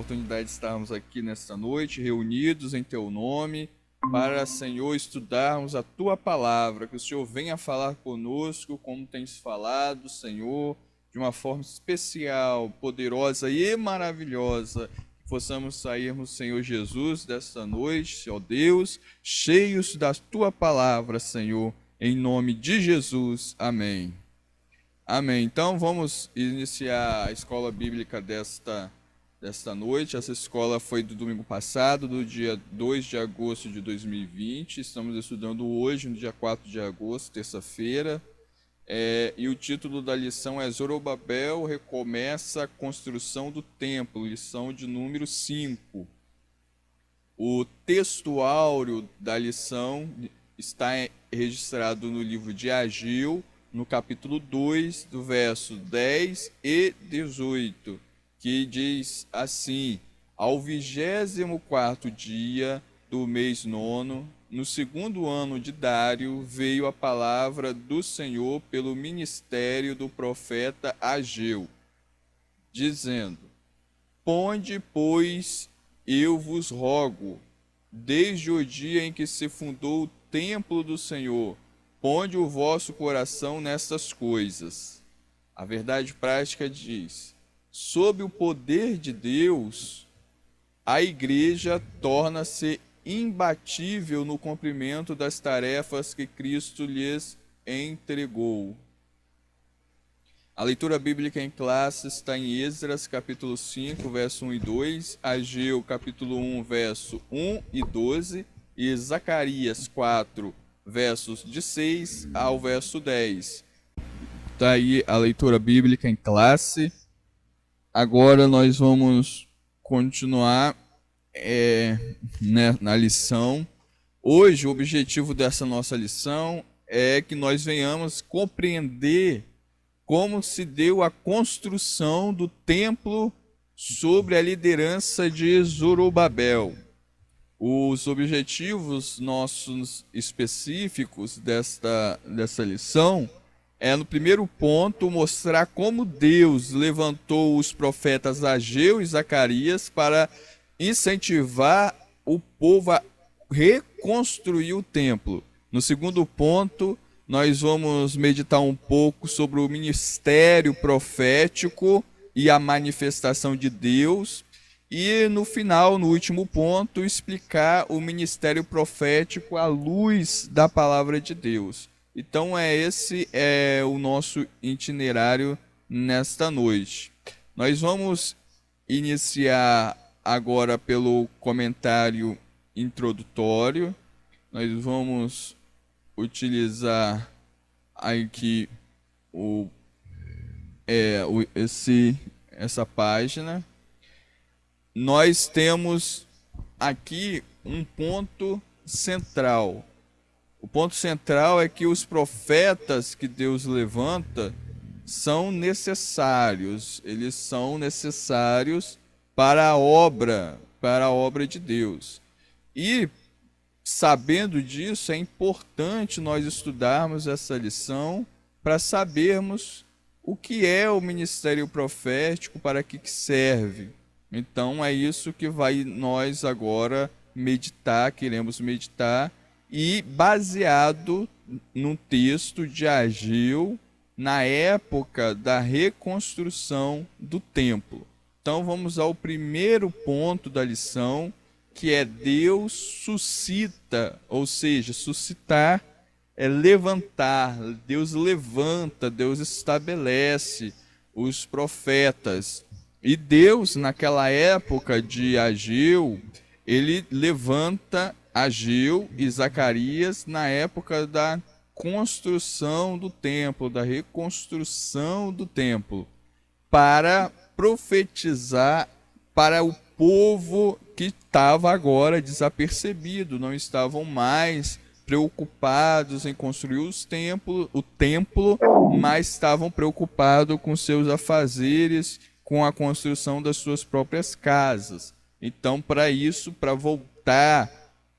oportunidade de estarmos aqui nesta noite, reunidos em Teu nome, para, Senhor, estudarmos a Tua palavra, que o Senhor venha falar conosco, como tens falado, Senhor, de uma forma especial, poderosa e maravilhosa, que possamos sairmos, Senhor Jesus, desta noite, ó Deus, cheios da Tua palavra, Senhor, em nome de Jesus. Amém. Amém. Então vamos iniciar a escola bíblica desta noite. Essa escola foi do domingo passado, do dia 2 de agosto de 2020. Estamos estudando hoje, no dia 4 de agosto, terça-feira. E o título da lição é Zorobabel recomeça a construção do templo, lição de número 5. O texto áureo da lição está registrado no livro de Ageu, no capítulo 2, do verso 10 e 18, que diz assim: ao 24º dia do mês nono, no segundo ano de Dário, veio a palavra do Senhor pelo ministério do profeta Ageu, dizendo: ponde, pois, eu vos rogo, desde o dia em que se fundou o templo do Senhor, ponde o vosso coração nestas coisas. A verdade prática diz: sob o poder de Deus, a igreja torna-se imbatível no cumprimento das tarefas que Cristo lhes entregou. A leitura bíblica em classe está em Esdras, capítulo 5, verso 1 e 2, Ageu, capítulo 1, verso 1 e 12, e Zacarias 4, versos de 6 ao verso 10. Está aí a leitura bíblica em classe. Agora nós vamos continuar na lição. Hoje o objetivo dessa nossa lição é que nós venhamos compreender como se deu a construção do templo sob a liderança de Zorobabel. Os objetivos nossos específicos dessa lição é, no primeiro ponto, mostrar como Deus levantou os profetas Ageu e Zacarias para incentivar o povo a reconstruir o templo. No segundo ponto, nós vamos meditar um pouco sobre o ministério profético e a manifestação de Deus. E no final, no último ponto, explicar o ministério profético à luz da palavra de Deus. Então esse é o nosso itinerário nesta noite. Nós vamos iniciar agora pelo comentário introdutório. Nós vamos utilizar aqui essa página. Nós temos aqui um ponto central. O ponto central é que os profetas que Deus levanta são necessários. Eles são necessários para a obra de Deus. E, sabendo disso, é importante nós estudarmos essa lição para sabermos o que é o ministério profético, para que serve. Então é isso que nós agora queremos meditar, e baseado no texto de Ageu, na época da reconstrução do templo. Então vamos ao primeiro ponto da lição, que é Deus suscita, ou seja, suscitar é levantar. Deus levanta, Deus estabelece os profetas. E Deus, naquela época de Ageu, ele levanta Ageu e Zacarias na época da construção do templo, da reconstrução do templo, para profetizar para o povo que estava agora desapercebido, não estavam mais preocupados em construir o templo, mas estavam preocupados com seus afazeres, com a construção das suas próprias casas. Então, para voltar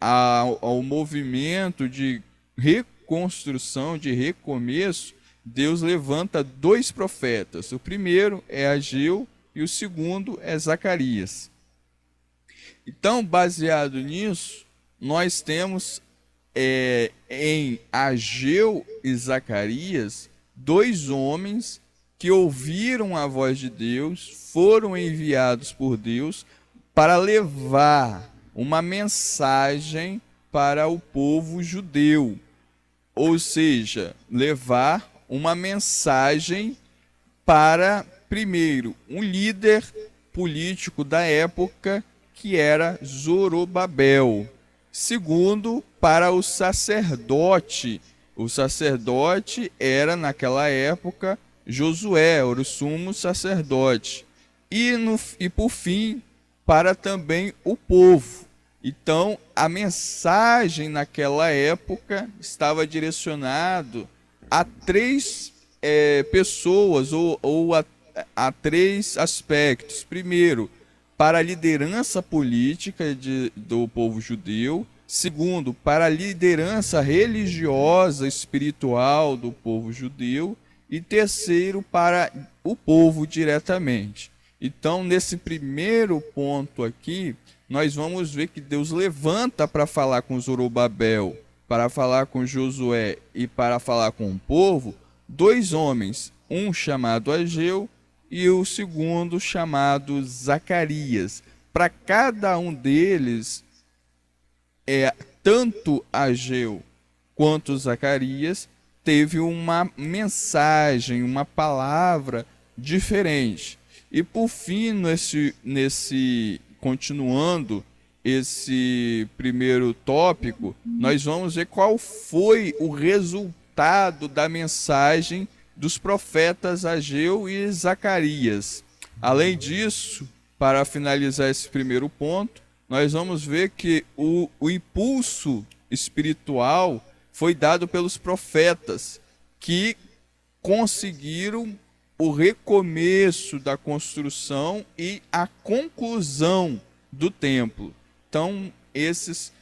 ao movimento de reconstrução, de recomeço, Deus levanta dois profetas. O primeiro é Ageu e o segundo é Zacarias. Então, baseado nisso, nós temos em Ageu e Zacarias dois homens que ouviram a voz de Deus, foram enviados por Deus para levar uma mensagem para o povo judeu, ou seja, levar uma mensagem para, primeiro, um líder político da época, que era Zorobabel. Segundo, para o sacerdote. O sacerdote era, naquela época, Josué, era o sumo sacerdote. E por fim, para também o povo. Então, a mensagem naquela época estava direcionado a três pessoas ou a três aspectos. Primeiro, para a liderança política do povo judeu. Segundo, para a liderança religiosa, espiritual do povo judeu. E terceiro, para o povo diretamente. Então, nesse primeiro ponto aqui, nós vamos ver que Deus levanta para falar com Zorobabel, para falar com Josué e para falar com o povo, dois homens, um chamado Ageu e o segundo chamado Zacarias. Para cada um deles, tanto Ageu quanto Zacarias teve uma mensagem, uma palavra diferente. E por fim, continuando esse primeiro tópico, nós vamos ver qual foi o resultado da mensagem dos profetas Ageu e Zacarias. Além disso, para finalizar esse primeiro ponto, nós vamos ver que o impulso espiritual foi dado pelos profetas, que conseguiram o recomeço da construção e a conclusão do templo. Então, esses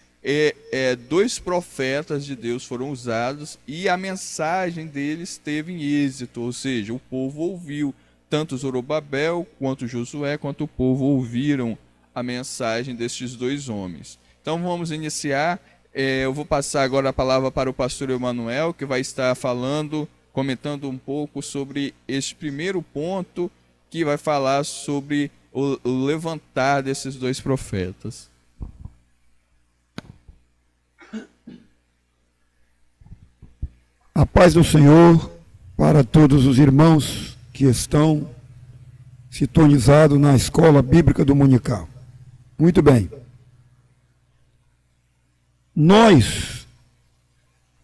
dois profetas de Deus foram usados e a mensagem deles teve êxito, ou seja, o povo ouviu, tanto Zorobabel quanto Josué, quanto o povo ouviram a mensagem destes dois homens. Então, vamos iniciar. Eu vou passar agora a palavra para o pastor Emanuel, que vai estar comentando um pouco sobre este primeiro ponto, que vai falar sobre o levantar desses dois profetas. A paz do Senhor para todos os irmãos que estão sintonizados na Escola Bíblica Dominical. Muito bem. Nós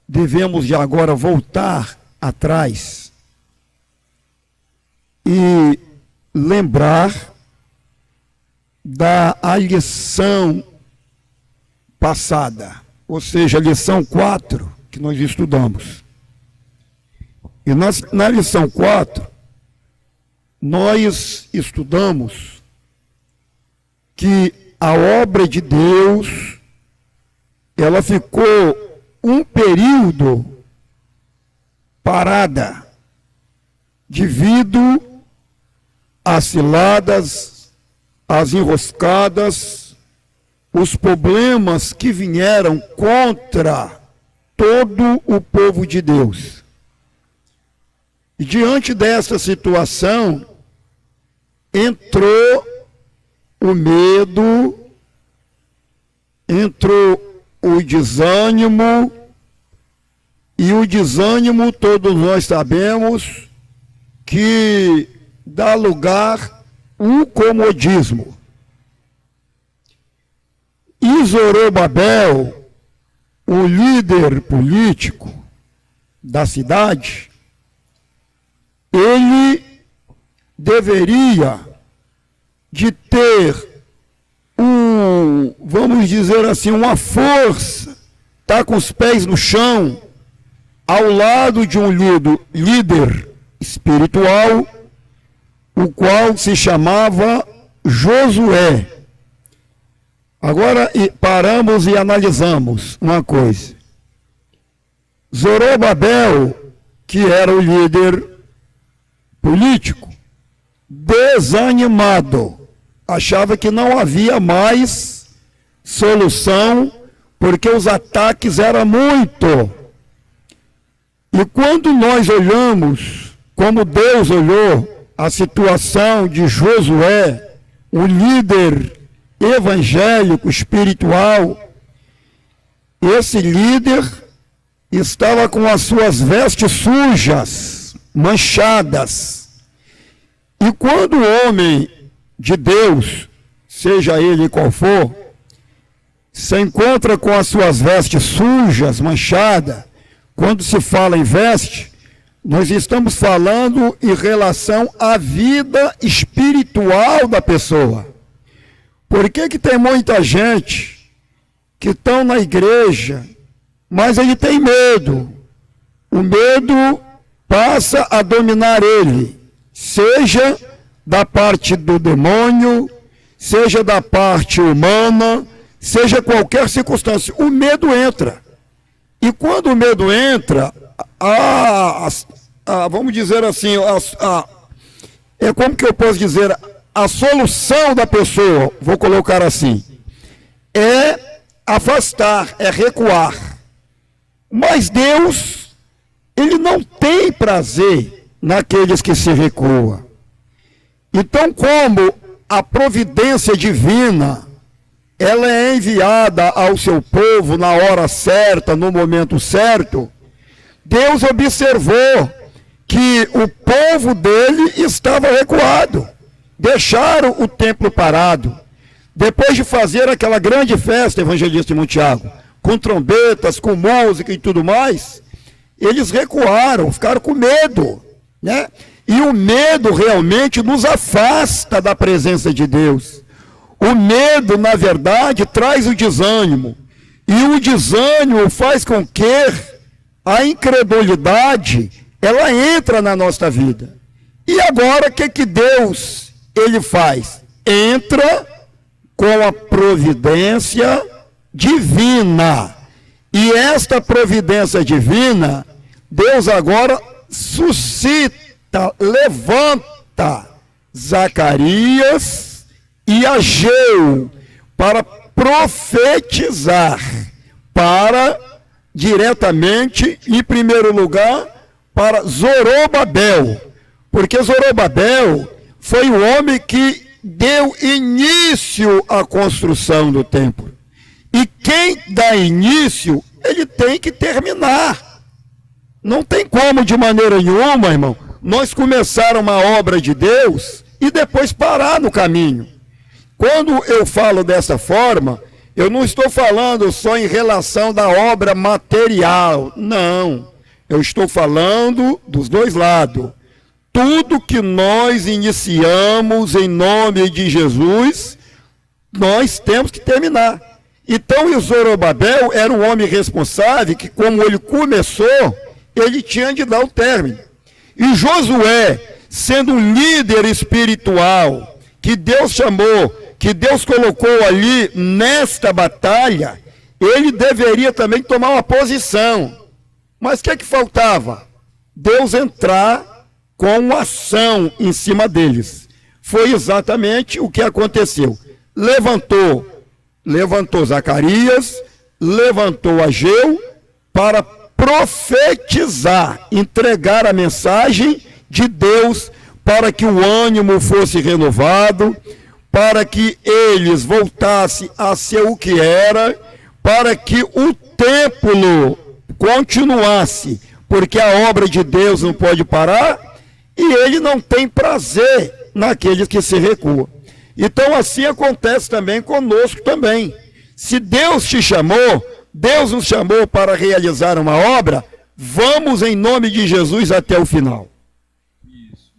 devemos de agora voltar atrás e lembrar da lição passada, ou seja, a lição 4 que nós estudamos. E na lição 4, nós estudamos que a obra de Deus, ela ficou um período parada, devido às ciladas, às enroscadas, os problemas que vieram contra todo o povo de Deus. E diante dessa situação, entrou o medo, entrou o desânimo, e o desânimo, todos nós sabemos, que dá lugar ao comodismo. E Zorobabel, o líder político da cidade, ele deveria de ter vamos dizer assim, uma força, tá com os pés no chão, ao lado de um líder espiritual, o qual se chamava Josué. Agora paramos e analisamos uma coisa. Zorobabel, que era o líder político, desanimado, achava que não havia mais solução, porque os ataques eram muito. E quando nós olhamos, como Deus olhou a situação de Josué, um líder evangélico, espiritual, esse líder estava com as suas vestes sujas, manchadas. E quando o homem de Deus, seja ele qual for, se encontra com as suas vestes sujas, manchadas, quando se fala em veste, nós estamos falando em relação à vida espiritual da pessoa. Por que tem muita gente que estão na igreja, mas ele tem medo? O medo passa a dominar ele, seja da parte do demônio, seja da parte humana, seja qualquer circunstância. O medo entra. E quando o medo entra, vamos dizer assim, é como que eu posso dizer, a solução da pessoa, vou colocar assim, é afastar, é recuar. Mas Deus, Ele não tem prazer naqueles que se recuam. Então, como a providência divina, ela é enviada ao seu povo na hora certa, no momento certo, Deus observou que o povo dele estava recuado. Deixaram o templo parado. Depois de fazer aquela grande festa, evangelista Irmão Tiago, com trombetas, com música e tudo mais, eles recuaram, ficaram com medo, né? E o medo realmente nos afasta da presença de Deus. O medo, na verdade, traz o desânimo. E o desânimo faz com que a incredulidade, ela entra na nossa vida. E agora, o que Deus, Ele faz? Entra com a providência divina. E esta providência divina, Deus agora suscita, levanta Zacarias e Ageu para profetizar, para diretamente, em primeiro lugar, para Zorobabel, porque Zorobabel foi o homem que deu início à construção do templo. E quem dá início, ele tem que terminar. Não tem como, de maneira nenhuma, irmão, nós começar uma obra de Deus e depois parar no caminho. Quando eu falo dessa forma, eu não estou falando só em relação da obra material, não. Eu estou falando dos dois lados. Tudo que nós iniciamos em nome de Jesus, nós temos que terminar. Então, Zorobabel era um homem responsável que, como ele começou, ele tinha de dar o término. E Josué, sendo um líder espiritual, que Deus chamou, que Deus colocou ali nesta batalha, ele deveria também tomar uma posição. Mas o que faltava? Deus entrar com uma ação em cima deles. Foi exatamente o que aconteceu. Levantou Zacarias, levantou Ageu para profetizar, entregar a mensagem de Deus para que o ânimo fosse renovado, para que eles voltassem a ser o que era, para que o templo continuasse, porque a obra de Deus não pode parar, e ele não tem prazer naqueles que se recuam. Então assim acontece também conosco também. Se Deus te chamou, Deus nos chamou para realizar uma obra, vamos em nome de Jesus até o final. Isso.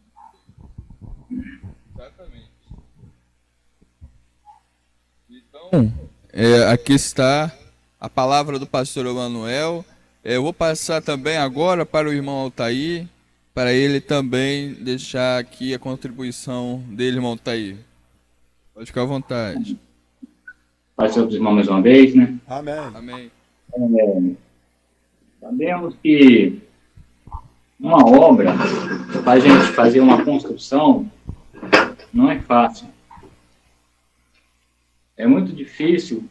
Exatamente. Então, aqui está a palavra do pastor Emanuel. Eu vou passar também agora para o irmão Altair, para ele também deixar aqui a contribuição dele, irmão Altair. Pode ficar à vontade. Pai Santo dos irmãos mais uma vez, né? Amém. Amém. Sabemos que uma obra, para a gente fazer uma construção, não é fácil. é muito difícil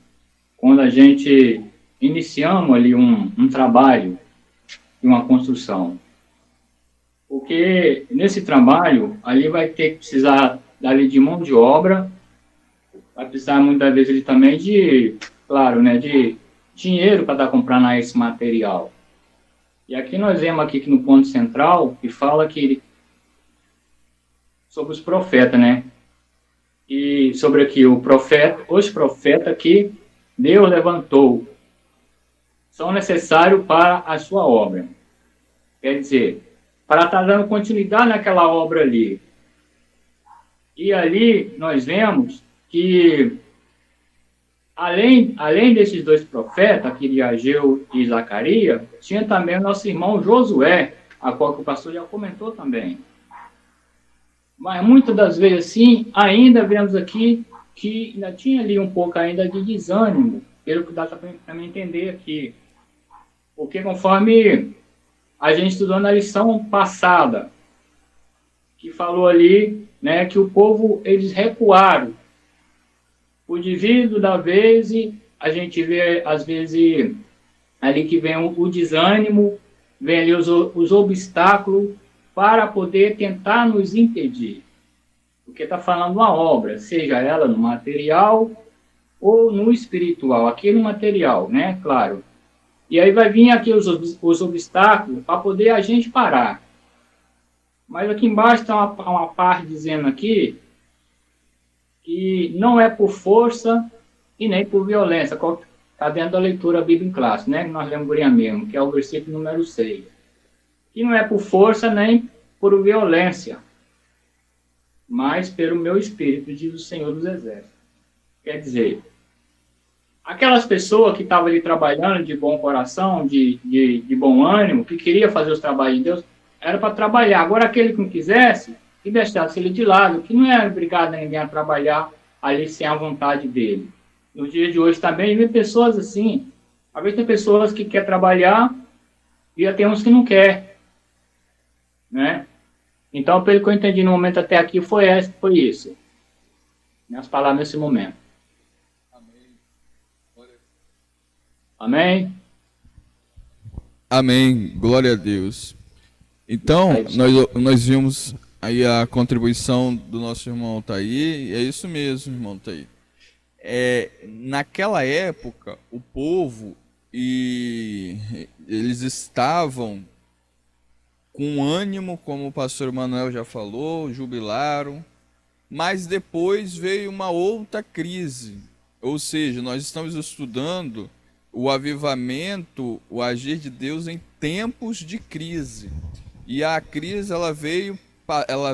quando a gente iniciamos ali um trabalho, uma construção. Porque nesse trabalho, ali vai ter que precisar dali de mão de obra, vai precisar muitas vezes ele também de, claro, né, de dinheiro para estar comprando esse material. E aqui nós vemos aqui que no ponto central, que fala que sobre os profetas, né? E sobre aqui os profetas que Deus levantou são necessários para a sua obra. Quer dizer, para estar dando continuidade naquela obra ali. E ali nós vemos que, além desses dois profetas, aqui de Ageu e Zacarias, tinha também o nosso irmão Josué, a qual o pastor já comentou também. Mas muitas das vezes, assim, ainda vemos aqui que ainda tinha ali um pouco ainda de desânimo, pelo que dá para me entender aqui. Porque conforme a gente estudou na lição passada, que falou ali, né, que o povo, eles recuaram. O devido da vez, a gente vê, às vezes, ali que vem o desânimo, vem ali os obstáculos para poder tentar nos impedir. Porque está falando uma obra, seja ela no material ou no espiritual. Aqui no material, né, claro. E aí vai vir aqui os obstáculos para poder a gente parar. Mas aqui embaixo está uma parte dizendo aqui que não é por força e nem por violência. Está dentro da leitura bíblica em classe, né? Que nós lembramos mesmo, que é o versículo número 6. Que não é por força nem por violência, mas pelo meu espírito, diz o Senhor dos Exércitos. Quer dizer, aquelas pessoas que estavam ali trabalhando de bom coração, de bom ânimo, que queria fazer os trabalhos de Deus, era para trabalhar. Agora, aquele que não quisesse, que deixasse ele de lado, que não era obrigado a ninguém a trabalhar ali sem a vontade dele. Nos dias de hoje também, vê pessoas assim. Às vezes tem pessoas que querem trabalhar e tem uns que não querem. Né? Então, pelo que eu entendi no momento até aqui, foi isso. Minhas palavras nesse momento. Amém? Amém. Glória a Deus. Então, nós vimos aí a contribuição do nosso irmão Taí, e é isso mesmo, irmão Taí. Naquela época, o povo, eles estavam com ânimo, como o pastor Manuel já falou, jubilaram, mas depois veio uma outra crise. Ou seja, nós estamos estudando o avivamento, o agir de Deus em tempos de crise. E a crise, ela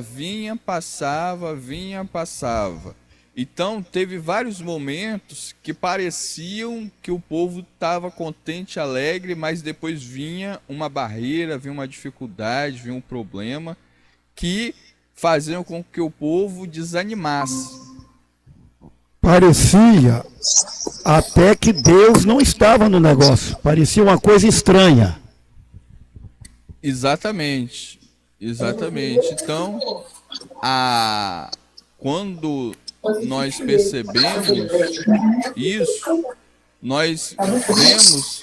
vinha, passava. Então, teve vários momentos que pareciam que o povo estava contente, alegre, mas depois vinha uma barreira, vinha uma dificuldade, vinha um problema que faziam com que o povo desanimasse. Parecia até que Deus não estava no negócio. Parecia uma coisa estranha. Exatamente. Então, quando nós percebemos isso, nós vemos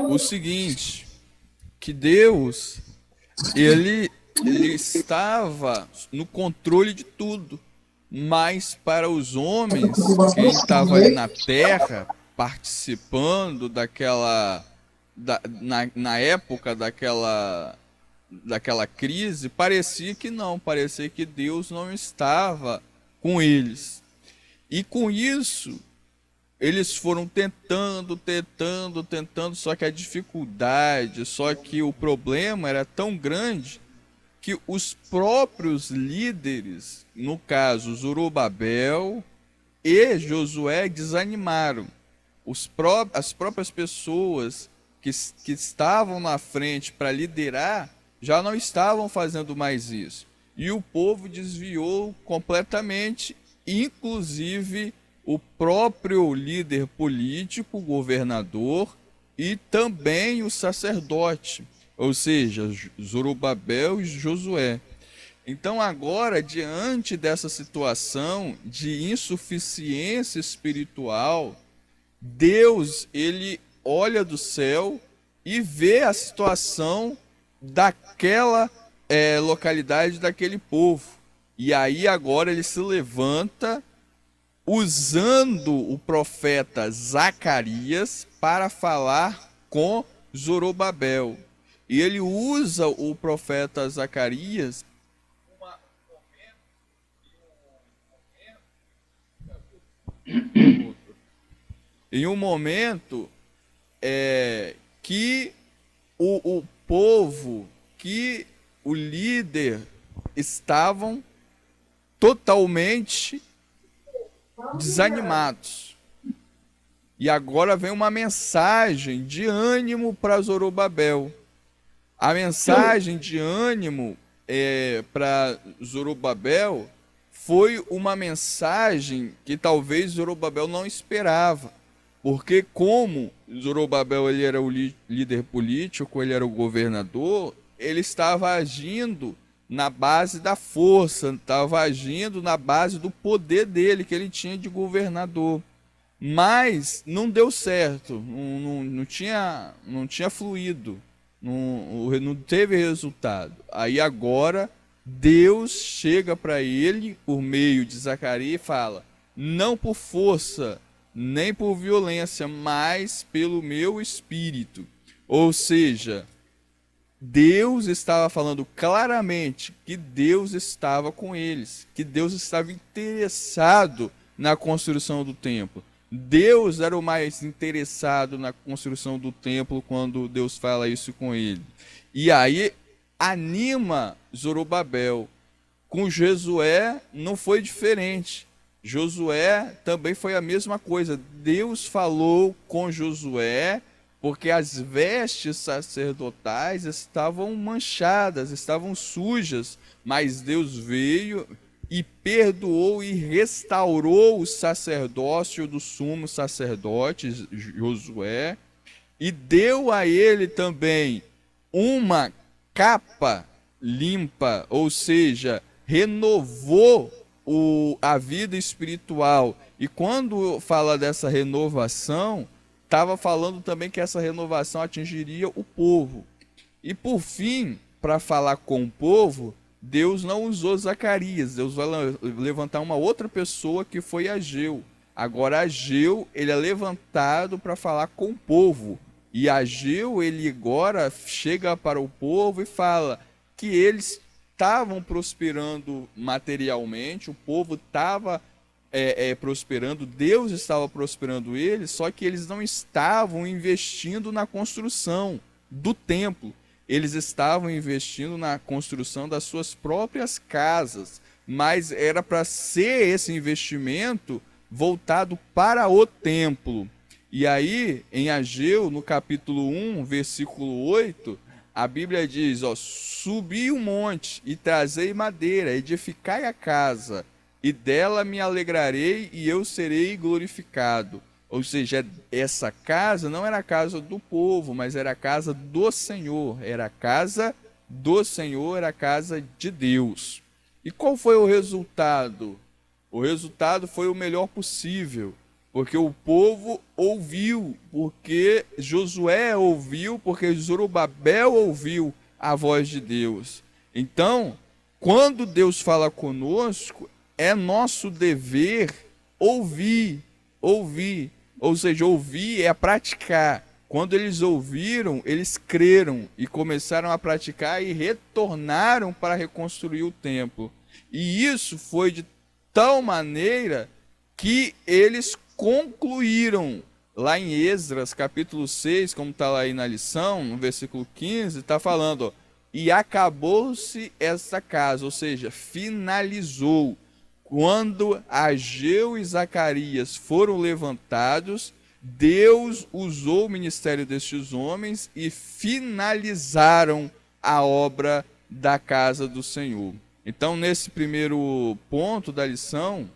o seguinte, que Deus, ele estava no controle de tudo, mas para os homens, quem estava ali na terra, participando na época daquela crise, parecia que não, parecia que Deus não estava com eles. E com isso, eles foram tentando, só que a dificuldade, só que o problema era tão grande que os próprios líderes, no caso Zorobabel e Josué, desanimaram. As próprias pessoas que estavam na frente para liderar já não estavam fazendo mais isso. E o povo desviou completamente, inclusive o próprio líder político, o governador, e também o sacerdote, ou seja, Zorobabel e Josué. Então agora, diante dessa situação de insuficiência espiritual, Deus, ele olha do céu e vê a situação daquela localidade, daquele povo. E aí agora ele se levanta usando o profeta Zacarias para falar com Zorobabel. E ele usa o profeta Zacarias em um momento que o povo, que o líder estavam totalmente desanimados. E agora vem uma mensagem de ânimo para Zorobabel. A mensagem de ânimo para Zorobabel foi uma mensagem que talvez Zorobabel não esperava. Porque como Zorobabel ele era o líder político, ele era o governador, ele estava agindo na base da força, estava agindo na base do poder dele, que ele tinha de governador. Mas não deu certo, não tinha fluído, não teve resultado. Aí agora Deus chega para ele por meio de Zacarias e fala: não por força, nem por violência, mas pelo meu espírito. Ou seja, Deus estava falando claramente que Deus estava com eles, que Deus estava interessado na construção do templo. Deus era o mais interessado na construção do templo quando Deus fala isso com ele. E aí anima Zorobabel. Com Josué não foi diferente. Josué também foi a mesma coisa. Deus falou com Josué porque as vestes sacerdotais estavam manchadas, estavam sujas, mas Deus veio e perdoou e restaurou o sacerdócio do sumo sacerdote Josué e deu a ele também uma capa limpa, ou seja, renovou a vida espiritual. E quando fala dessa renovação, estava falando também que essa renovação atingiria o povo. E por fim, para falar com o povo, Deus não usou Zacarias. Deus vai levantar uma outra pessoa que foi Ageu. Agora Ageu, ele é levantado para falar com o povo. E Ageu, ele agora chega para o povo e fala que eles estavam prosperando materialmente, o povo estava prosperando, Deus estava prosperando eles, só que eles não estavam investindo na construção do templo, eles estavam investindo na construção das suas próprias casas, mas era para ser esse investimento voltado para o templo. E aí, em Ageu, no capítulo 1, versículo 8, a Bíblia diz, subi o monte e trazei madeira, edificai a casa, e dela me alegrarei e eu serei glorificado. Ou seja, essa casa não era a casa do povo, mas era a casa do Senhor. Era a casa do Senhor, era a casa de Deus. E qual foi o resultado? O resultado foi o melhor possível, porque o povo ouviu, porque Josué ouviu, porque Zorobabel ouviu a voz de Deus. Então, quando Deus fala conosco, é nosso dever ouvir. Ou seja, ouvir é praticar. Quando eles ouviram, eles creram e começaram a praticar e retornaram para reconstruir o templo. E isso foi de tal maneira que eles concluíram. Lá em Esdras, capítulo 6, como está lá aí na lição, no versículo 15, está falando, e acabou-se essa casa, ou seja, finalizou. Quando Ageu e Zacarias foram levantados, Deus usou o ministério destes homens e finalizaram a obra da casa do Senhor. Então, nesse primeiro ponto da lição,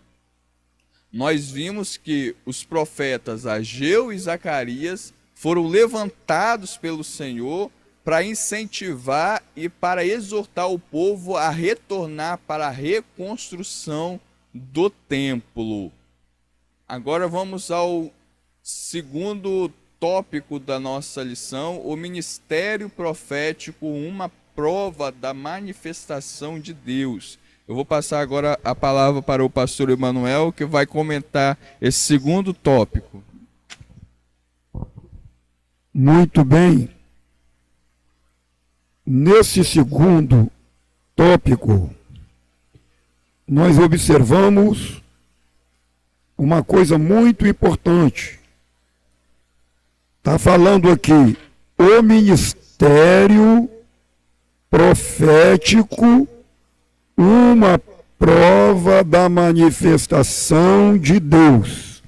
nós vimos que os profetas Ageu e Zacarias foram levantados pelo Senhor para incentivar e para exortar o povo a retornar para a reconstrução do templo. Agora vamos ao segundo tópico da nossa lição, o ministério profético, uma prova da manifestação de Deus. Eu vou passar agora a palavra para o pastor Emanuel, que vai comentar esse segundo tópico. Muito bem. Nesse segundo tópico, nós observamos uma coisa muito importante. Está falando aqui, o ministério profético, uma prova da manifestação de Deus.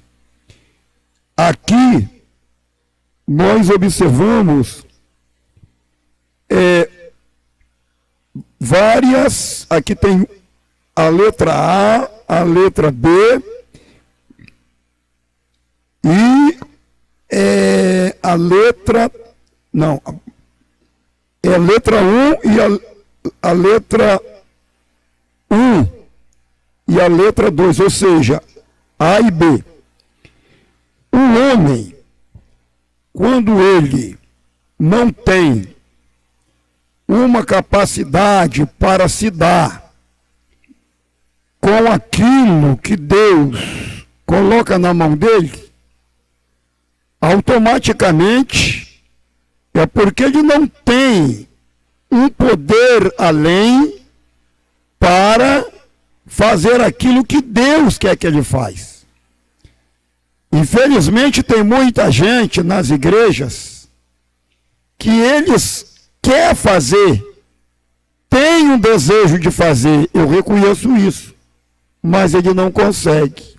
Aqui, nós observamos várias, aqui tem a letra A, a letra B, e a letra, não, é a letra 1 e a letra 1 e a letra 2, ou seja, A e B. O homem, quando ele não tem uma capacidade para se dar com aquilo que Deus coloca na mão dele, automaticamente é porque ele não tem um poder além para fazer aquilo que Deus quer que ele faz. Infelizmente tem muita gente nas igrejas que eles querem fazer, tem um desejo de fazer, eu reconheço isso, mas ele não consegue.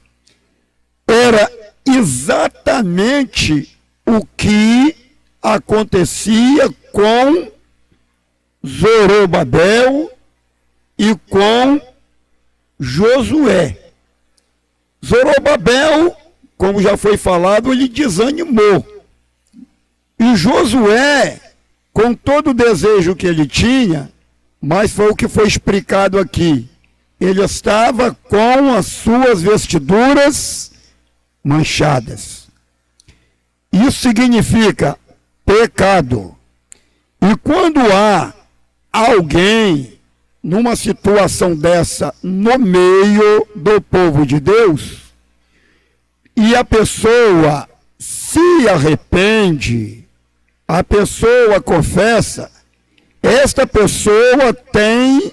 Era exatamente o que acontecia com Zorobabel e com Josué. Zorobabel, como já foi falado, ele desanimou. E Josué, com todo o desejo que ele tinha, mas foi o que foi explicado aqui, ele estava com as suas vestiduras manchadas. Isso significa pecado. E quando há alguém numa situação dessa no meio do povo de Deus, e a pessoa se arrepende, a pessoa confessa, esta pessoa tem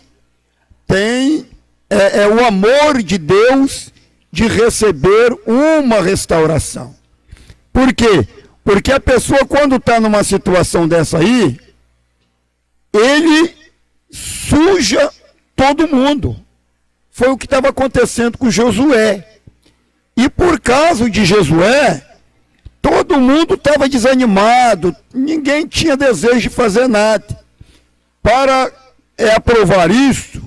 o amor de Deus de receber uma restauração. Por quê? Porque a pessoa, quando está numa situação dessa aí, ele suja todo mundo. Foi o que estava acontecendo com Josué. E por causa de Josué, todo mundo estava desanimado, ninguém tinha desejo de fazer nada. Para aprovar isso,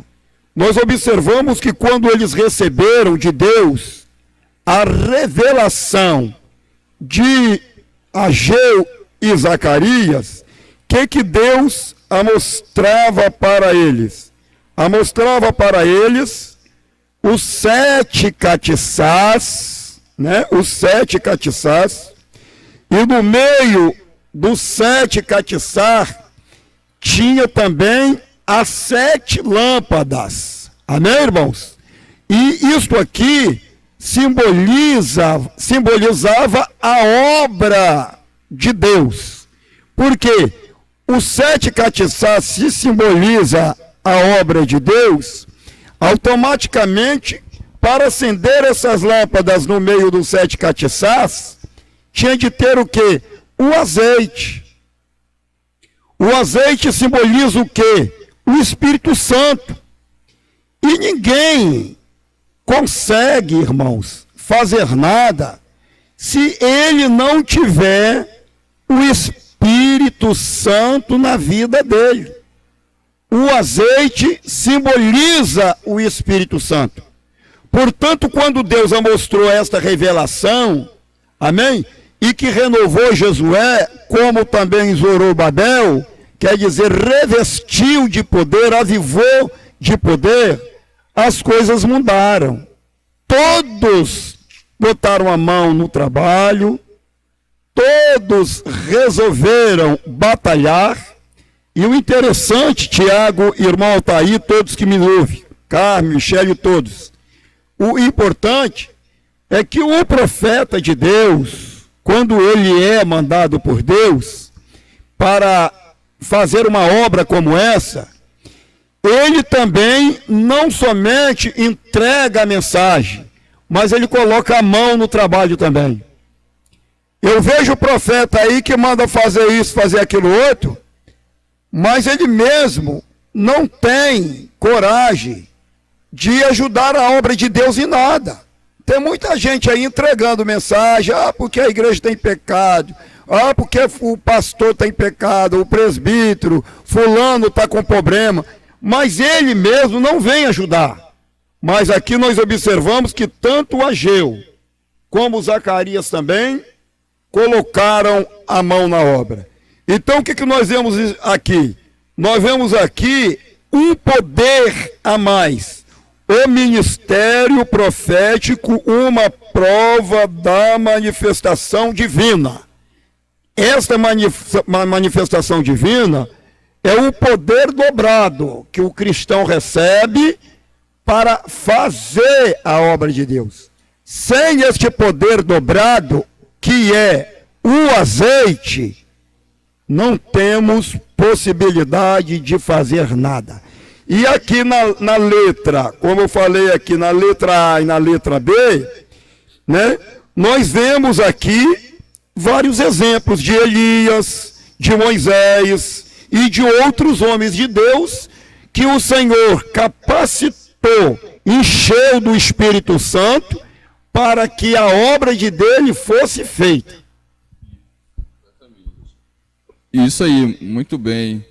nós observamos que quando eles receberam de Deus a revelação de Ageu e Zacarias, que Deus mostrava para eles? Mostrava para eles os 7 catiçás, né? Os 7 catiçás, e no meio dos 7 catiçás tinha também as 7 lâmpadas. Amém, irmãos? E isto aqui simbolizava a obra de Deus. Por quê? Os 7 catiçás se simboliza a obra de Deus, automaticamente, para acender essas lâmpadas no meio dos 7 catiçás, tinha de ter o quê? O azeite. O azeite simboliza o quê? O Espírito Santo. E ninguém consegue, irmãos, fazer nada se ele não tiver o Espírito Santo na vida dele. O azeite simboliza o Espírito Santo. Portanto, quando Deus mostrou esta revelação, amém? E que renovou Josué, como também Zorobabel, quer dizer, revestiu de poder, avivou de poder, as coisas mudaram. Todos botaram a mão no trabalho, todos resolveram batalhar. E o interessante, Tiago, irmão Altair, todos que me ouvem, Carmen, Michele, todos, o importante é que o profeta de Deus, quando ele é mandado por Deus para fazer uma obra como essa, ele também não somente entrega a mensagem, mas ele coloca a mão no trabalho também. Eu vejo o profeta aí que manda fazer isso, fazer aquilo outro, mas ele mesmo não tem coragem de ajudar a obra de Deus em nada. Tem muita gente aí entregando mensagem, porque a igreja tem pecado, porque o pastor tem pecado, o presbítero, fulano está com problema, mas ele mesmo não vem ajudar. Mas aqui nós observamos que tanto o Ageu como o Zacarias também colocaram a mão na obra. Então o que nós vemos aqui? Nós vemos aqui um poder a mais. O ministério profético, uma prova da manifestação divina. Esta manifestação divina é o poder dobrado que o cristão recebe para fazer a obra de Deus. Sem este poder dobrado, que é o azeite, não temos possibilidade de fazer nada. E aqui na letra, como eu falei aqui, na letra A e na letra B, né, nós vemos aqui vários exemplos de Elias, de Moisés e de outros homens de Deus que o Senhor capacitou, encheu do Espírito Santo para que a obra de dele fosse feita. Isso aí, muito bem.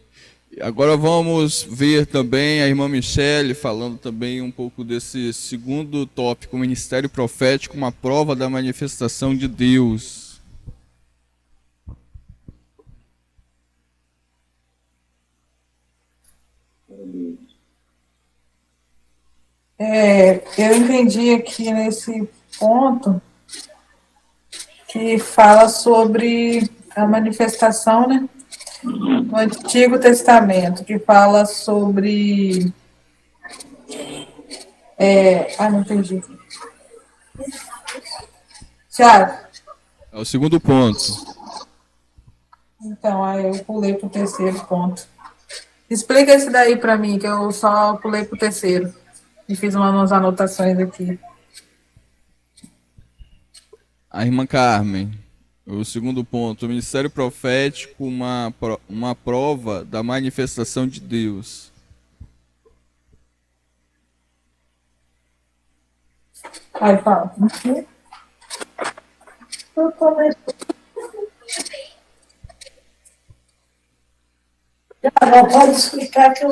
Agora vamos ver também a irmã Michele falando também um pouco desse segundo tópico, o ministério profético, uma prova da manifestação de Deus. Eu entendi aqui nesse ponto que fala sobre a manifestação, né, no Antigo Testamento, que fala sobre... não entendi. Tiago? É o segundo ponto. Então, aí eu pulei para o terceiro ponto. Explica esse daí para mim, que eu só pulei para o terceiro. E fiz umas anotações aqui. A irmã Carmen, o segundo ponto, o ministério profético, uma prova da manifestação de Deus. Aí fala. Pode explicar que eu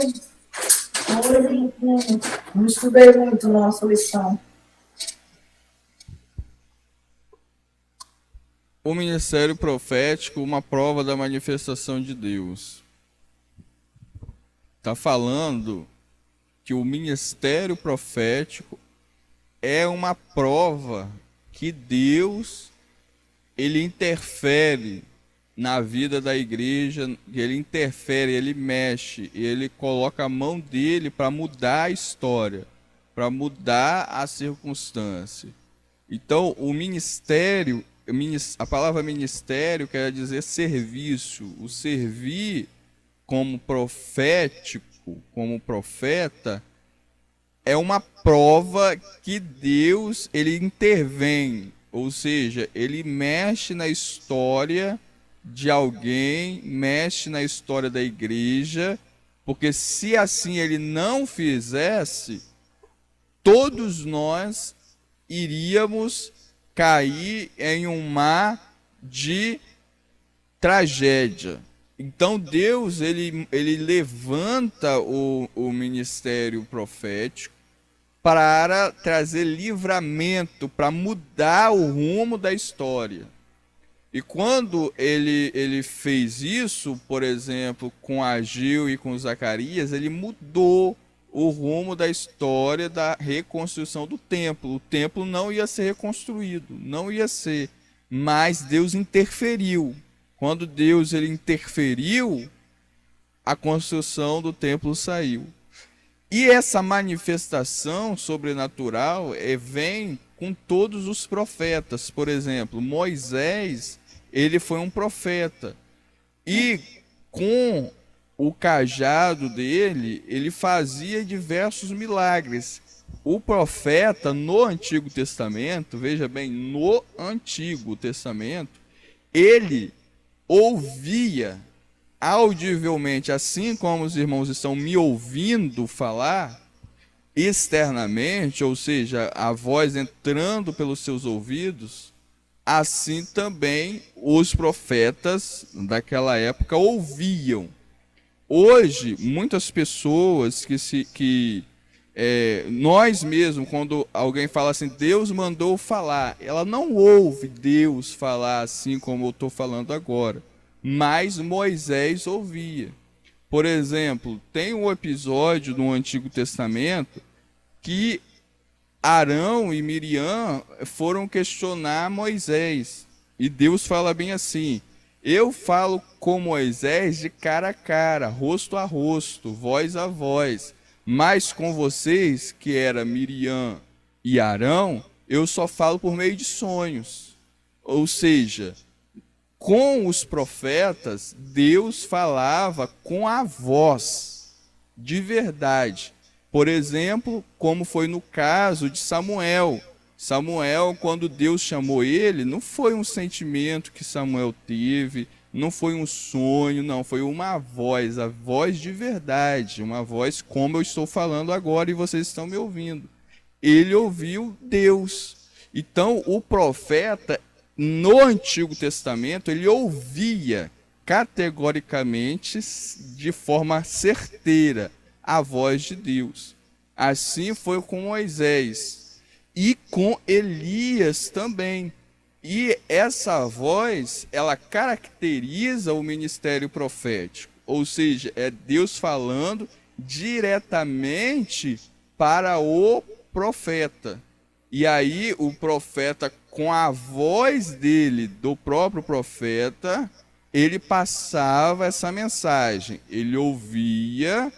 não estudei muito nossa lição. O ministério profético, uma prova da manifestação de Deus. Está falando que o ministério profético é uma prova que Deus, ele interfere na vida da igreja, ele interfere, ele mexe, ele coloca a mão dele para mudar a história, para mudar a circunstância. Então, o ministério, a palavra ministério quer dizer serviço. O servir como profético, como profeta, é uma prova que Deus, ele intervém, ou seja, ele mexe na história de alguém, mexe na história da igreja, porque se assim ele não fizesse, todos nós iríamos cair em um mar de tragédia. Então Deus, ele levanta o ministério profético para trazer livramento, para mudar o rumo da história. E quando ele fez isso, por exemplo, com Ageu e com Zacarias, ele mudou o rumo da história da reconstrução do templo. O templo não ia ser reconstruído, não ia ser, mas Deus interferiu. Quando Deus ele interferiu, a construção do templo saiu. E essa manifestação sobrenatural vem com todos os profetas. Por exemplo, Moisés, ele foi um profeta. E com o cajado dele, ele fazia diversos milagres. O profeta no Antigo Testamento, veja bem, no Antigo Testamento, ele ouvia audivelmente, assim como os irmãos estão me ouvindo falar, externamente, ou seja, a voz entrando pelos seus ouvidos, assim também os profetas daquela época ouviam. Hoje, muitas pessoas nós mesmos, quando alguém fala assim, Deus mandou falar, ela não ouve Deus falar assim como eu estou falando agora, mas Moisés ouvia. Por exemplo, tem um episódio no Antigo Testamento que Arão e Miriam foram questionar Moisés. E Deus fala bem assim: eu falo com Moisés de cara a cara, rosto a rosto, voz a voz. Mas com vocês, que era Miriam e Arão, eu só falo por meio de sonhos. Ou seja, com os profetas, Deus falava com a voz, de verdade. Por exemplo, como foi no caso de Samuel. Samuel, quando Deus chamou ele, não foi um sentimento que Samuel teve, não foi um sonho, não, foi uma voz, a voz de verdade, uma voz como eu estou falando agora e vocês estão me ouvindo. Ele ouviu Deus. Então, o profeta, no Antigo Testamento, ele ouvia categoricamente, de forma certeira, a voz de Deus. Assim foi com Moisés e com Elias também. E essa voz, ela caracteriza o ministério profético, ou seja, é Deus falando diretamente para o profeta. E aí o profeta, com a voz dele, do próprio profeta, ele passava essa mensagem. Ele ouvia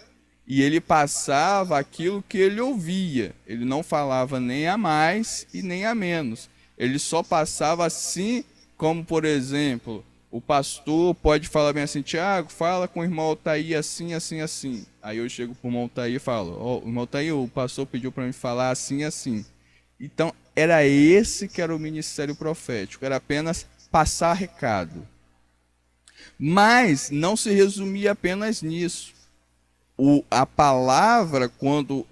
e ele passava aquilo que ele ouvia. Ele não falava nem a mais e nem a menos. Ele só passava assim, como por exemplo, o pastor pode falar bem assim: Tiago, fala com o irmão Altair assim, assim, assim. Aí eu chego para o irmão Altair e falo: ó, irmão Altair, o pastor pediu para me falar assim, assim. Então, era esse que era o ministério profético, era apenas passar recado. Mas não se resumia apenas nisso. A palavra, quando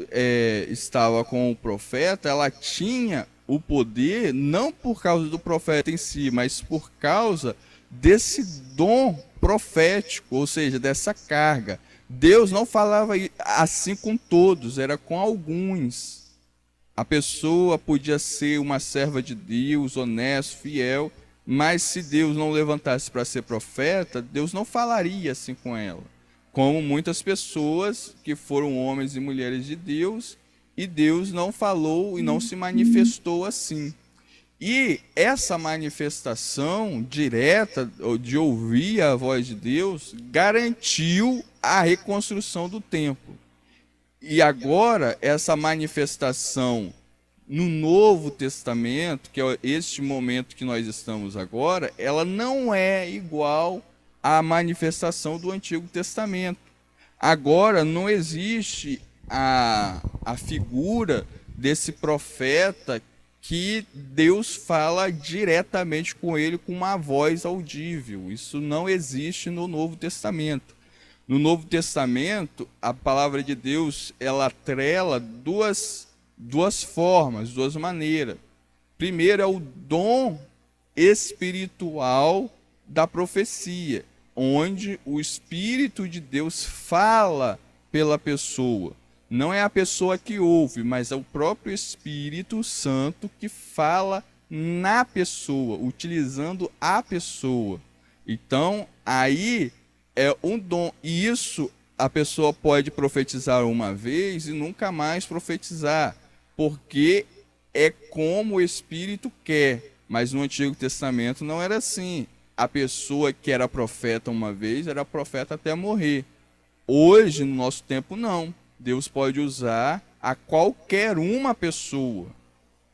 estava com o profeta, ela tinha o poder, não por causa do profeta em si, mas por causa desse dom profético, ou seja, dessa carga. Deus não falava assim com todos, era com alguns. A pessoa podia ser uma serva de Deus, honesto, fiel, mas se Deus não levantasse para ser profeta, Deus não falaria assim com ela. Como muitas pessoas que foram homens e mulheres de Deus, e Deus não falou e não se manifestou assim. E essa manifestação direta, de ouvir a voz de Deus, garantiu a reconstrução do templo. E agora, essa manifestação no Novo Testamento, que é este momento que nós estamos agora, ela não é igual à manifestação do Antigo Testamento. Agora, não existe a figura desse profeta que Deus fala diretamente com ele com uma voz audível. Isso não existe no Novo Testamento. No Novo Testamento, a palavra de Deus, ela atrela duas formas, duas maneiras. Primeiro é o dom espiritual da profecia, onde o Espírito de Deus fala pela pessoa. Não é a pessoa que ouve, mas é o próprio Espírito Santo que fala na pessoa, utilizando a pessoa. Então, aí é um dom. E isso a pessoa pode profetizar uma vez e nunca mais profetizar, porque é como o Espírito quer. Mas no Antigo Testamento não era assim. A pessoa que era profeta uma vez era profeta até morrer. Hoje, no nosso tempo, não. Deus pode usar a qualquer uma pessoa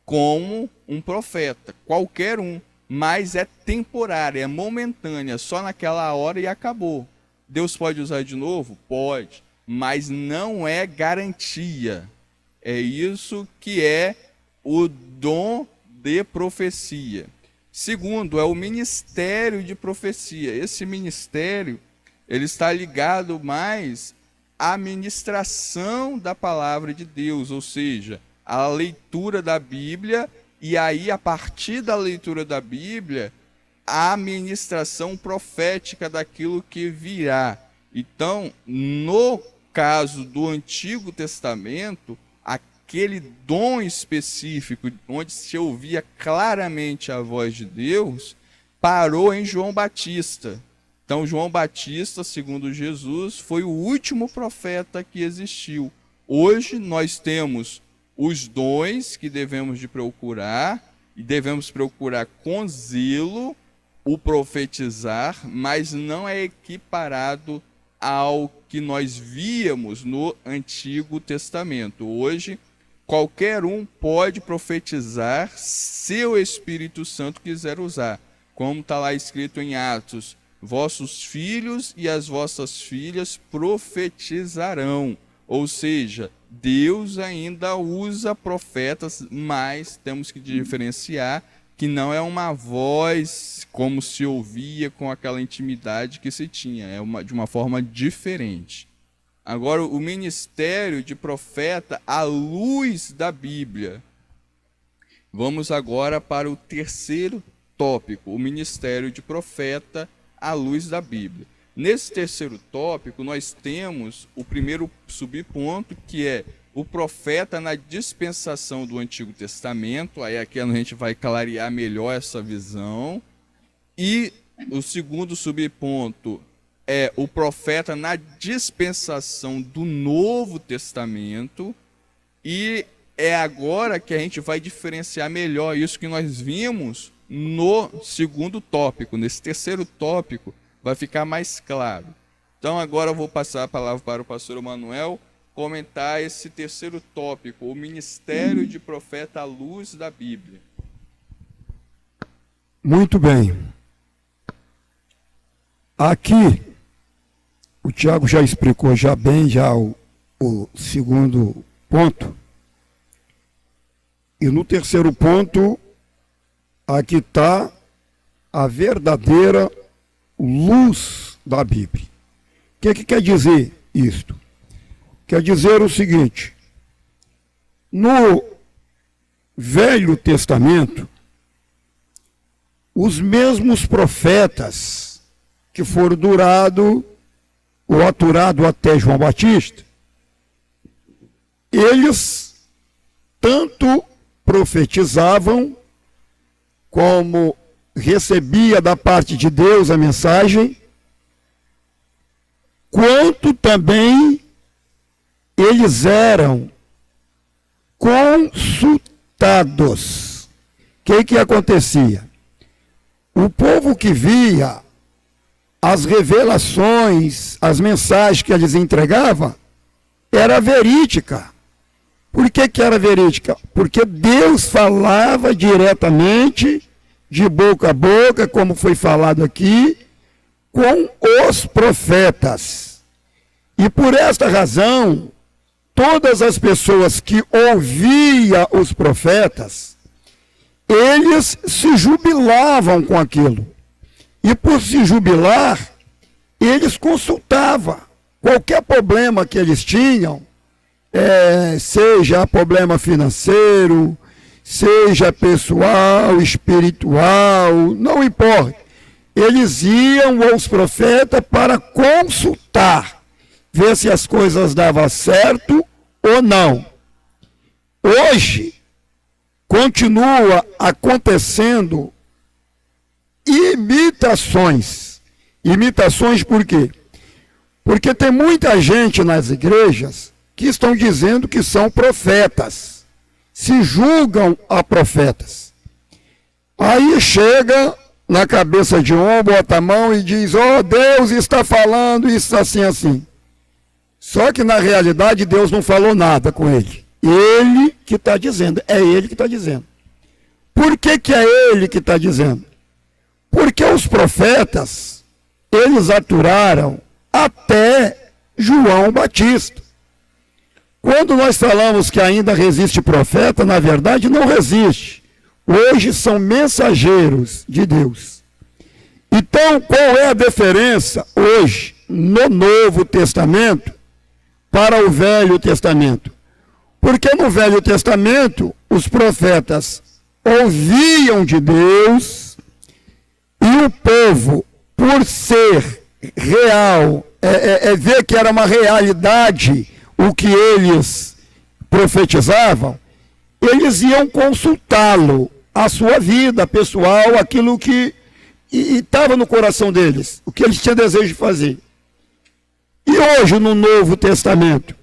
como um profeta, qualquer um, mas é temporária, é momentânea, só naquela hora e acabou. Deus pode usar de novo? Pode, mas não é garantia. É isso que é o dom de profecia. Segundo, é o ministério de profecia. Esse ministério, ele está ligado mais à ministração da palavra de Deus, ou seja, a leitura da Bíblia, e aí, a partir da leitura da Bíblia, a ministração profética daquilo que virá. Então, no caso do Antigo Testamento, aquele dom específico, onde se ouvia claramente a voz de Deus, parou em João Batista. Então, João Batista, segundo Jesus, foi o último profeta que existiu. Hoje, nós temos os dons que devemos de procurar, e devemos procurar com zelo o profetizar, mas não é equiparado ao que nós víamos no Antigo Testamento. Hoje, qualquer um pode profetizar se o Espírito Santo quiser usar. Como está lá escrito em Atos, vossos filhos e as vossas filhas profetizarão. Ou seja, Deus ainda usa profetas, mas temos que diferenciar que não é uma voz como se ouvia com aquela intimidade que se tinha, é de uma forma diferente. Agora, o ministério de profeta à luz da Bíblia. Vamos agora para o terceiro tópico, o ministério de profeta à luz da Bíblia. Nesse terceiro tópico, nós temos o primeiro subponto, que é o profeta na dispensação do Antigo Testamento. Aí aqui a gente vai clarear melhor essa visão. E o segundo subponto é o profeta na dispensação do Novo Testamento. E é agora que a gente vai diferenciar melhor isso que nós vimos no segundo tópico. Nesse terceiro tópico, vai ficar mais claro. Então agora eu vou passar a palavra para o pastor Emanuel comentar esse terceiro tópico, o ministério de profeta à luz da Bíblia. Muito bem. Aqui, o Tiago já explicou bem o segundo ponto. E no terceiro ponto, aqui está a verdadeira luz da Bíblia. O que quer dizer isto? Quer dizer o seguinte: no Velho Testamento, os mesmos profetas que foram aturados até João Batista, eles tanto profetizavam como recebia da parte de Deus a mensagem, quanto também eles eram consultados. O que acontecia? O povo que via as revelações, as mensagens que eles entregavam, era verídica. Por que era verídica? Porque Deus falava diretamente, de boca a boca, como foi falado aqui, com os profetas. E por esta razão, todas as pessoas que ouviam os profetas, eles se jubilavam com aquilo. E por se jubilar, eles consultavam qualquer problema que eles tinham, seja problema financeiro, seja pessoal, espiritual, não importa. Eles iam aos profetas para consultar, ver se as coisas davam certo ou não. Hoje, continua acontecendo imitações. Imitações por quê? Porque tem muita gente nas igrejas que estão dizendo que são profetas, se julgam a profetas. Aí chega na cabeça de um, bota a mão e diz: ó, Deus está falando isso assim, assim. Só que na realidade Deus não falou nada com ele. Ele que está dizendo, é ele que está dizendo. Por que que é ele que está dizendo? Porque os profetas, eles aturaram até João Batista. Quando nós falamos que ainda resiste profeta, na verdade não resiste. Hoje são mensageiros de Deus. Então, qual é a diferença hoje no Novo Testamento para o Velho Testamento? Porque no Velho Testamento os profetas ouviam de Deus e o povo, por ser real, ver que era uma realidade o que eles profetizavam, eles iam consultá-lo, a sua vida pessoal, aquilo que estava no coração deles, o que eles tinham desejo de fazer. E hoje no Novo Testamento,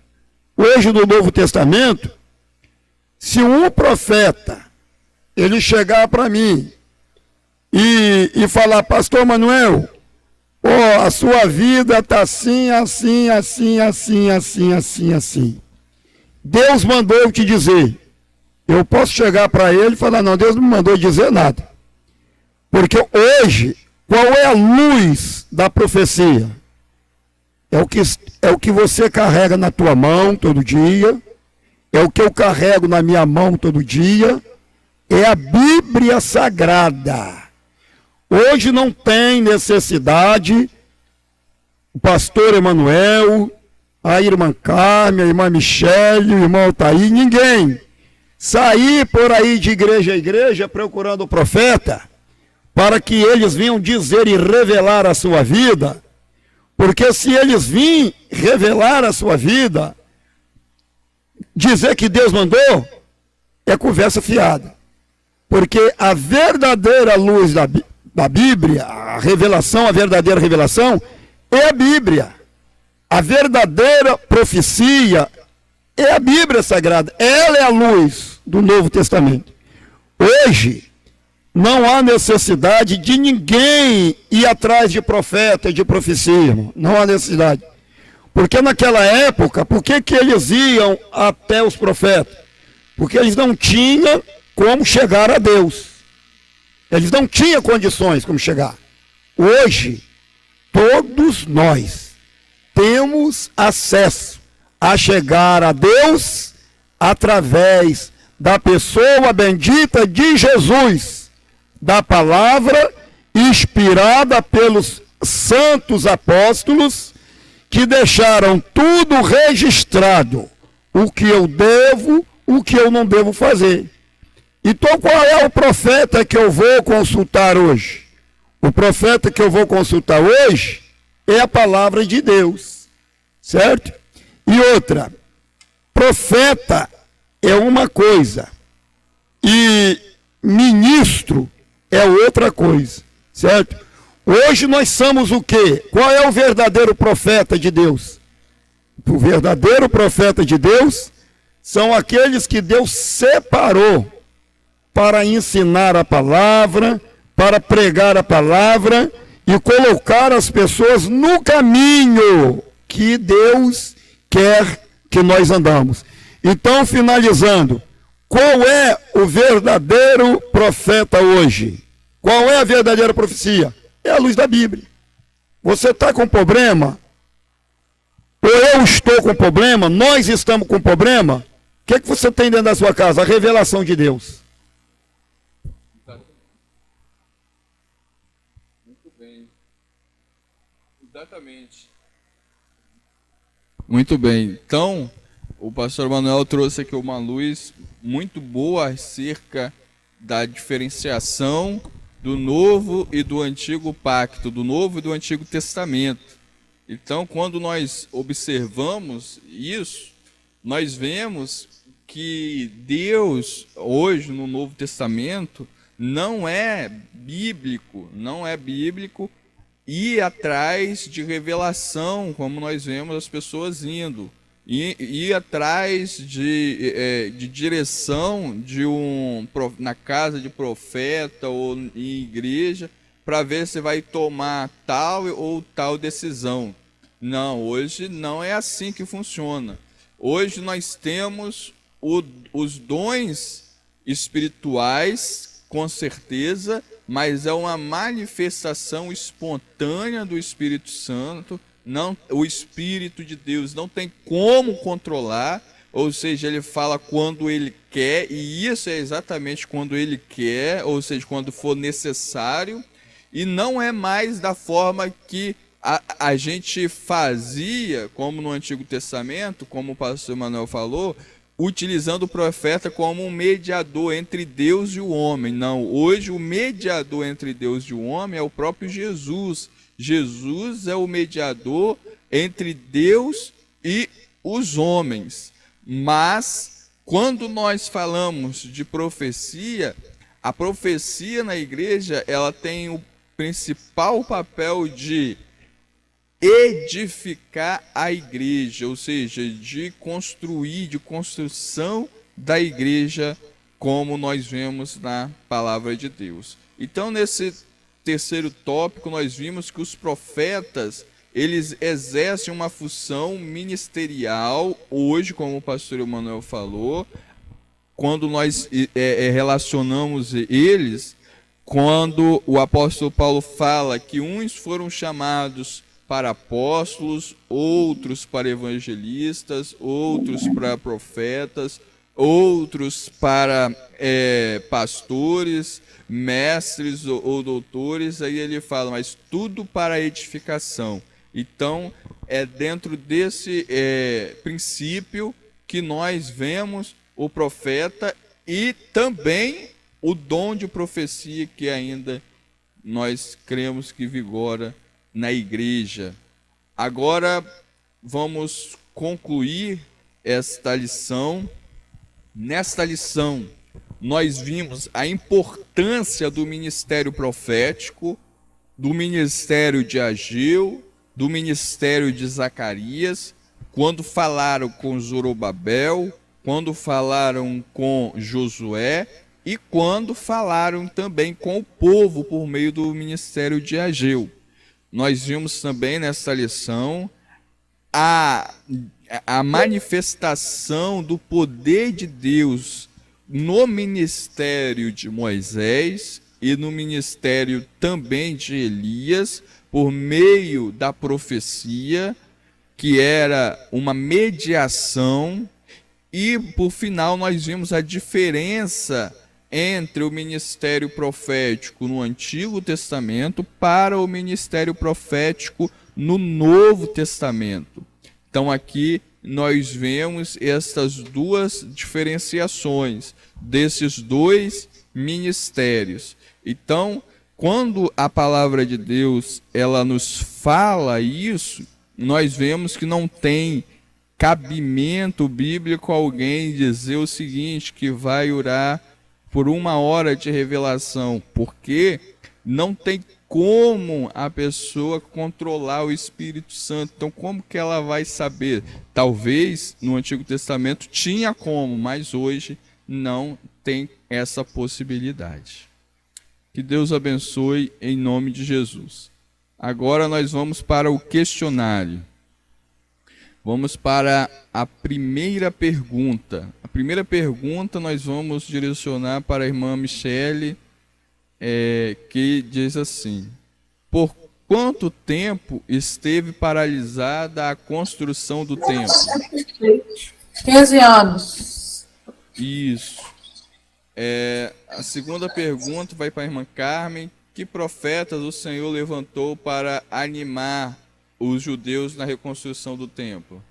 se um profeta, ele chegar para mim e falar: pastor Manuel, a sua vida está assim, assim, assim, assim, assim, assim, assim. Deus mandou eu te dizer. Eu posso chegar para ele e falar: não, Deus não me mandou dizer nada. Porque hoje, qual é a luz da profecia? É o que você carrega na tua mão todo dia, é o que eu carrego na minha mão todo dia, é a Bíblia Sagrada. Hoje não tem necessidade o pastor Emanuel, a irmã Carmen, a irmã Michele, o irmão Altair, ninguém sair por aí de igreja a igreja procurando o profeta para que eles venham dizer e revelar a sua vida, porque se eles virem revelar a sua vida, dizer que Deus mandou, é conversa fiada. Porque a verdadeira luz da Bíblia, a revelação, a verdadeira revelação, é a Bíblia. A verdadeira profecia é a Bíblia Sagrada. Ela é a luz do Novo Testamento. Hoje, não há necessidade de ninguém ir atrás de profeta e de profecia, irmão. Não há necessidade. Porque naquela época, por que eles iam até os profetas? Porque eles não tinham como chegar a Deus. Eles não tinham condições como chegar. Hoje, todos nós temos acesso a chegar a Deus através da pessoa bendita de Jesus, da palavra inspirada pelos santos apóstolos que deixaram tudo registrado, o que eu devo, o que eu não devo fazer. Então, qual é o profeta que eu vou consultar hoje? O profeta que eu vou consultar hoje é a palavra de Deus, certo? E outra, profeta é uma coisa e ministro é outra coisa, certo? Hoje nós somos o quê? Qual é o verdadeiro profeta de Deus? O verdadeiro profeta de Deus são aqueles que Deus separou para ensinar a palavra, para pregar a palavra e colocar as pessoas no caminho que Deus quer que nós andamos. Então, finalizando, qual é o verdadeiro profeta hoje? Qual é a verdadeira profecia? É a luz da Bíblia. Você está com problema? Ou eu estou com problema? Nós estamos com problema? O que você tem dentro da sua casa? A revelação de Deus. Muito bem. Exatamente. Muito bem. Então, o pastor Manuel trouxe aqui uma luz muito boa acerca da diferenciação do Novo e do Antigo Pacto, do Novo e do Antigo Testamento. Então, quando nós observamos isso, nós vemos que Deus, hoje no Novo Testamento, não é bíblico ir atrás de revelação, como nós vemos as pessoas indo, ir atrás de direção na casa de profeta ou em igreja, para ver se vai tomar tal ou tal decisão. Não, hoje não é assim que funciona. Hoje nós temos os dons espirituais, com certeza, mas é uma manifestação espontânea do Espírito Santo. Não, o Espírito de Deus não tem como controlar, ou seja, ele fala quando ele quer, e isso é exatamente quando ele quer, ou seja, quando for necessário, e não é mais da forma que a gente fazia, como no Antigo Testamento, como o pastor Manuel falou, utilizando o profeta como um mediador entre Deus e o homem. Não, hoje o mediador entre Deus e o homem é o próprio Jesus. Jesus é o mediador entre Deus e os homens. Mas, quando nós falamos de profecia, a profecia na igreja, ela tem o principal papel de edificar a igreja, ou seja, de construção da igreja, como nós vemos na palavra de Deus. Então, nesse terceiro tópico, nós vimos que os profetas, eles exercem uma função ministerial, hoje, como o pastor Emanuel falou, quando nós relacionamos eles, quando o apóstolo Paulo fala que uns foram chamados para apóstolos, outros para evangelistas, outros para profetas, outros para pastores, mestres ou doutores, aí ele fala, mas tudo para edificação. Então, é dentro desse princípio que nós vemos o profeta e também o dom de profecia que ainda nós cremos que vigora na igreja. Agora vamos concluir esta lição. Nesta lição, nós vimos a importância do ministério profético, do ministério de Ageu, do ministério de Zacarias, quando falaram com Zorobabel, quando falaram com Josué e quando falaram também com o povo por meio do ministério de Ageu. Nós vimos também nessa lição a manifestação do poder de Deus no ministério de Moisés e no ministério também de Elias, por meio da profecia, que era uma mediação, e por final nós vimos a diferença entre o ministério profético no Antigo Testamento para o ministério profético no Novo Testamento. Então aqui nós vemos essas duas diferenciações desses dois ministérios. Então, quando a palavra de Deus ela nos fala isso, nós vemos que não tem cabimento bíblico alguém dizer o seguinte, que vai orar por 1 hora de revelação, porque não tem como a pessoa controlar o Espírito Santo. Então, como que ela vai saber? Talvez no Antigo Testamento tinha como, mas hoje não tem essa possibilidade. Que Deus abençoe em nome de Jesus. Agora nós vamos para o questionário. Vamos para a primeira pergunta. A primeira pergunta nós vamos direcionar para a irmã Michele, que diz assim: por quanto tempo esteve paralisada a construção do templo? 15 anos. Isso. A segunda pergunta vai para a irmã Carmen: que profetas o Senhor levantou para animar os judeus na reconstrução do templo?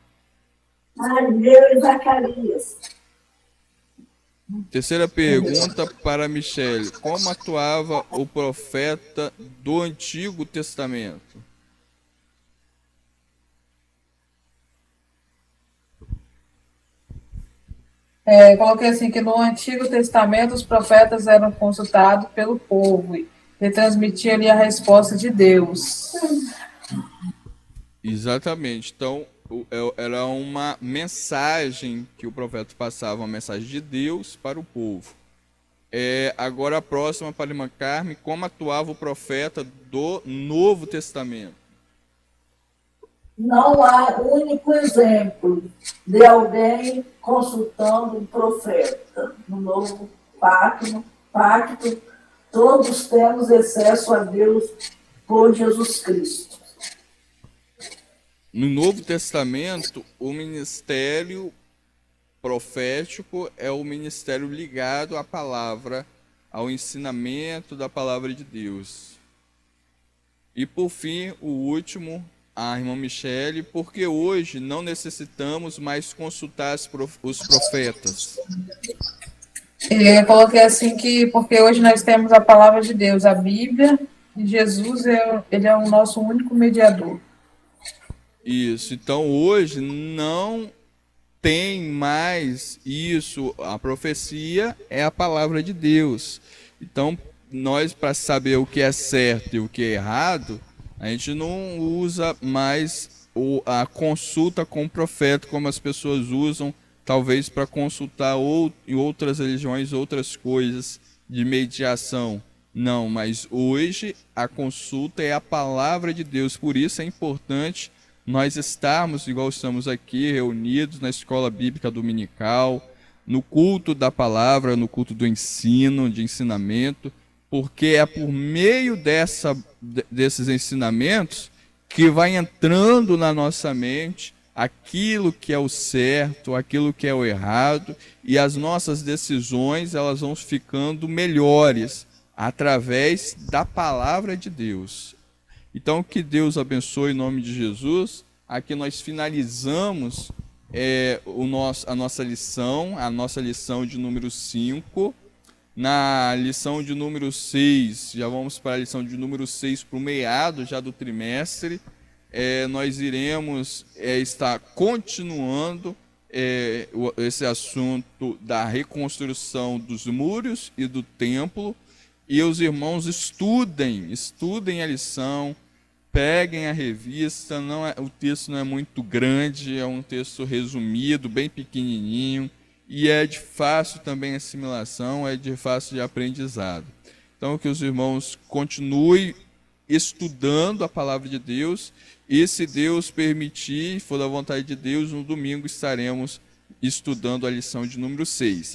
Ageu e Zacarias. Terceira pergunta para Michele: como atuava o profeta do Antigo Testamento? Coloquei assim que no Antigo Testamento os profetas eram consultados pelo povo e transmitiam ali a resposta de Deus. Exatamente. Então, era uma mensagem que o profeta passava, uma mensagem de Deus para o povo. Agora a próxima para irmã Carmen, como atuava o profeta do Novo Testamento? Não há único exemplo de alguém consultando um profeta. No novo pacto, todos temos acesso a Deus por Jesus Cristo. No Novo Testamento, o ministério profético é o ministério ligado à palavra, ao ensinamento da palavra de Deus. E por fim, o último, a irmã Michele, porque hoje não necessitamos mais consultar os profetas. Eu coloquei assim que, porque hoje nós temos a palavra de Deus, a Bíblia, e Jesus, ele é o nosso único mediador. Isso, então hoje não tem mais isso, a profecia é a palavra de Deus. Então, nós, para saber o que é certo e o que é errado, a gente não usa mais a consulta com o profeta, como as pessoas usam, talvez para consultar em outras religiões, outras coisas de mediação. Não, mas hoje a consulta é a palavra de Deus, por isso é importante nós estarmos, igual estamos aqui, reunidos na escola bíblica dominical, no culto da palavra, no culto do ensino, de ensinamento, porque é por meio desses ensinamentos que vai entrando na nossa mente aquilo que é o certo, aquilo que é o errado, e as nossas decisões elas vão ficando melhores através da palavra de Deus. Então, que Deus abençoe em nome de Jesus. Aqui nós finalizamos a nossa lição de número 5. Na lição de número 6, já vamos para a lição de número 6, para o meado já do trimestre. Nós iremos estar continuando esse assunto da reconstrução dos muros e do templo. E os irmãos estudem a lição, peguem a revista, o texto não é muito grande, é um texto resumido, bem pequenininho, e é de fácil também assimilação, é de fácil de aprendizado. Então, que os irmãos continuem estudando a palavra de Deus, e se Deus permitir, for da vontade de Deus, no domingo estaremos estudando a lição de número 6.